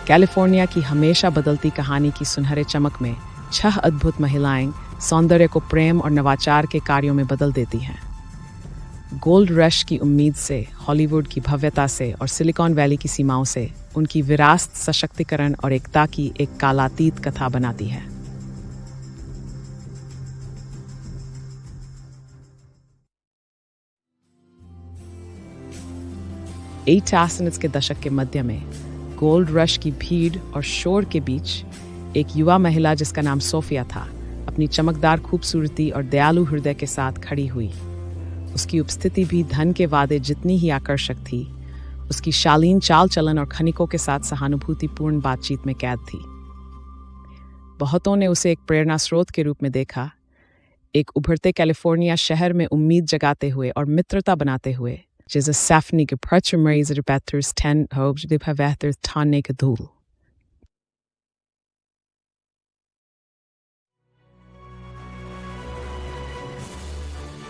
California की हमेशा बदलती कहानी की सुनहरे चमक में 6 अद्भुत महिलाएं सौंदर्य को प्रेम और नवाचार के कार्यों में बदल देती हैं। गोल्ड रश की उम्मीद से, हॉलीवुड की भव्यता से और सिलिकॉन वैली की सीमाओं से उनकी विरासत सशक्तिकरण और एकता की एक कालातीत कथा बनाती है। 80s के दशक के मध्य में गोल्ड रश की भीड़ और शोर के बीच एक युवा महिला जिसका नाम सोफिया था, अपनी चमकदार खूबसूरती और दयालु हृदय के साथ खड़ी हुई। उसकी उपस्थिति भी धन के वादे जितनी ही आकर्षक थी, उसकी शालीन चाल चलन और खनिकों के साथ सहानुभूतिपूर्ण बातचीत में कैद थी। बहुतों ने उसे एक प्रेरणा स्रोत के रूप में देखा, एक उभरते कैलिफोर्निया शहर में उम्मीद जगाते हुए और मित्रता बनाते हुए, जैसे सैफनी के प्रचुमरीज़ बेहतर्स 10 होब्स दे बेहतर थाने के धूल।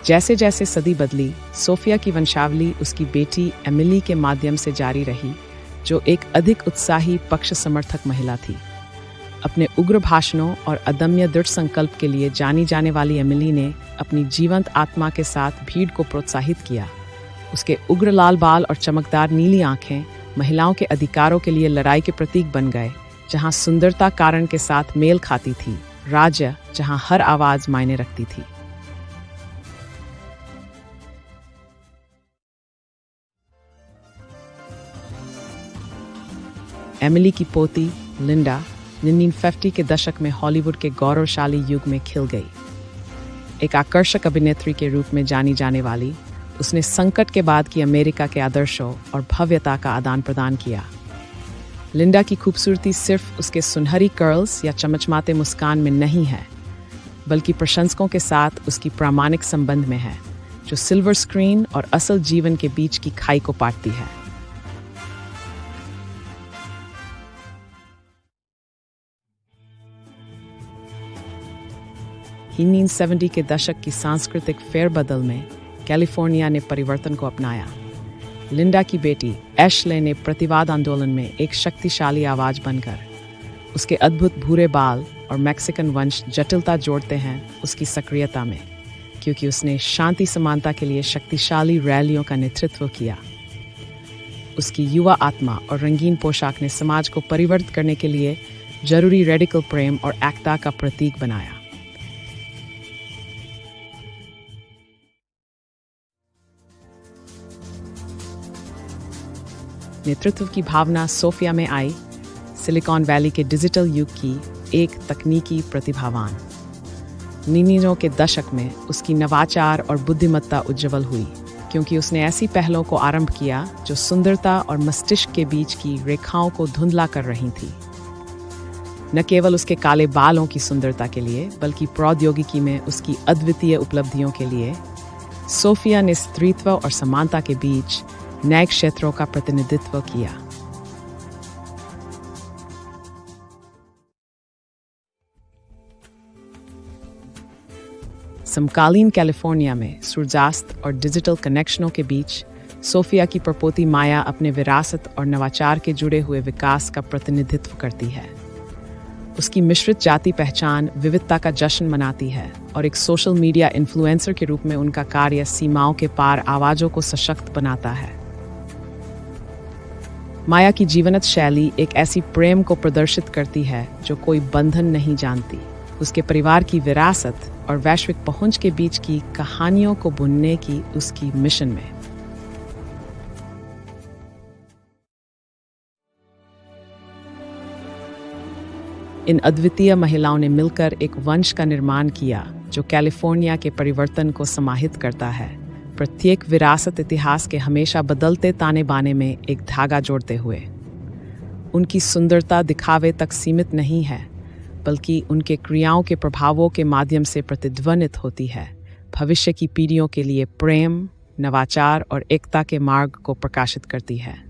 जैसे जैसे सदी बदली, सोफिया की वंशावली उसकी बेटी एमिली के माध्यम से जारी रही, जो एक अधिक उत्साही पक्ष समर्थक महिला थी। अपने उग्र भाषणों और अदम्य दृढ़ संकल्प के लिए जानी जाने वाली एमिली ने अपनी जीवंत आत्मा के साथ भीड़ को प्रोत्साहित किया। उसके उग्र लाल बाल और चमकदार नीली आंखें महिलाओं के अधिकारों के लिए लड़ाई के प्रतीक बन गए। जहां सुंदरता कारण के साथ मेल खाती थी, राज्य जहां हर आवाज मायने रखती थी। एमिली की पोती लिंडा 1950 के दशक में हॉलीवुड के गौरवशाली युग में खिल गई। एक आकर्षक अभिनेत्री के रूप में जानी जाने वाली, उसने संकट के बाद की अमेरिका के आदर्शों और भव्यता का आदान प्रदान किया। लिंडा की खूबसूरती सिर्फ उसके सुनहरी कर्ल्स या चमचमाते मुस्कान में नहीं है, बल्कि प्रशंसकों के साथ उसकी प्रामाणिक संबंध में है, जो सिल्वर स्क्रीन और असल जीवन के बीच की खाई को पाटती है। ही 1970 के दशक की सांस्कृतिक फेरबदल में कैलिफोर्निया ने परिवर्तन को अपनाया। लिंडा की बेटी एशले ने प्रतिवाद आंदोलन में एक शक्तिशाली आवाज बनकर, उसके अद्भुत भूरे बाल और मैक्सिकन वंश जटिलता जोड़ते हैं उसकी सक्रियता में, क्योंकि उसने शांति समानता के लिए शक्तिशाली रैलियों का नेतृत्व किया। उसकी युवा आत्मा और रंगीन पोशाक ने समाज को परिवर्तित करने के लिए जरूरी रेडिकल प्रेम और एकता का प्रतीक बनाया। नेतृत्व की भावना सोफिया में आई, सिलिकॉन वैली के डिजिटल युग की एक तकनीकी प्रतिभावान। 90 के दशक में उसकी नवाचार और बुद्धिमत्ता उज्ज्वल हुई, क्योंकि उसने ऐसी पहलों को आरंभ किया जो सुंदरता और मस्तिष्क के बीच की रेखाओं को धुंधला कर रही थी। न केवल उसके काले बालों की सुंदरता के लिए, बल्कि प्रौद्योगिकी में उसकी अद्वितीय उपलब्धियों के लिए, सोफिया ने स्त्रीत्व और समानता के बीच नए क्षेत्रों का प्रतिनिधित्व किया। समकालीन कैलिफोर्निया में सूर्यास्त और डिजिटल कनेक्शनों के बीच सोफिया की प्रपोती माया अपने विरासत और नवाचार के जुड़े हुए विकास का प्रतिनिधित्व करती है। उसकी मिश्रित जाति पहचान विविधता का जश्न मनाती है, और एक सोशल मीडिया इन्फ्लुएंसर के रूप में उनका कार्य सीमाओं के पार आवाजों को सशक्त बनाता है। माया की जीवनत शैली एक ऐसी प्रेम को प्रदर्शित करती है जो कोई बंधन नहीं जानती। उसके परिवार की विरासत और वैश्विक पहुंच के बीच की कहानियों को बुनने की उसकी मिशन में। इन अद्वितीय महिलाओं ने मिलकर एक वंश का निर्माण किया जो कैलिफोर्निया के परिवर्तन को समाहित करता है, प्रत्येक विरासत इतिहास के हमेशा बदलते ताने बाने में एक धागा जोड़ते हुए। उनकी सुंदरता दिखावे तक सीमित नहीं है, बल्कि उनके क्रियाओं के प्रभावों के माध्यम से प्रतिध्वनित होती है, भविष्य की पीढ़ियों के लिए प्रेम, नवाचार और एकता के मार्ग को प्रकाशित करती है।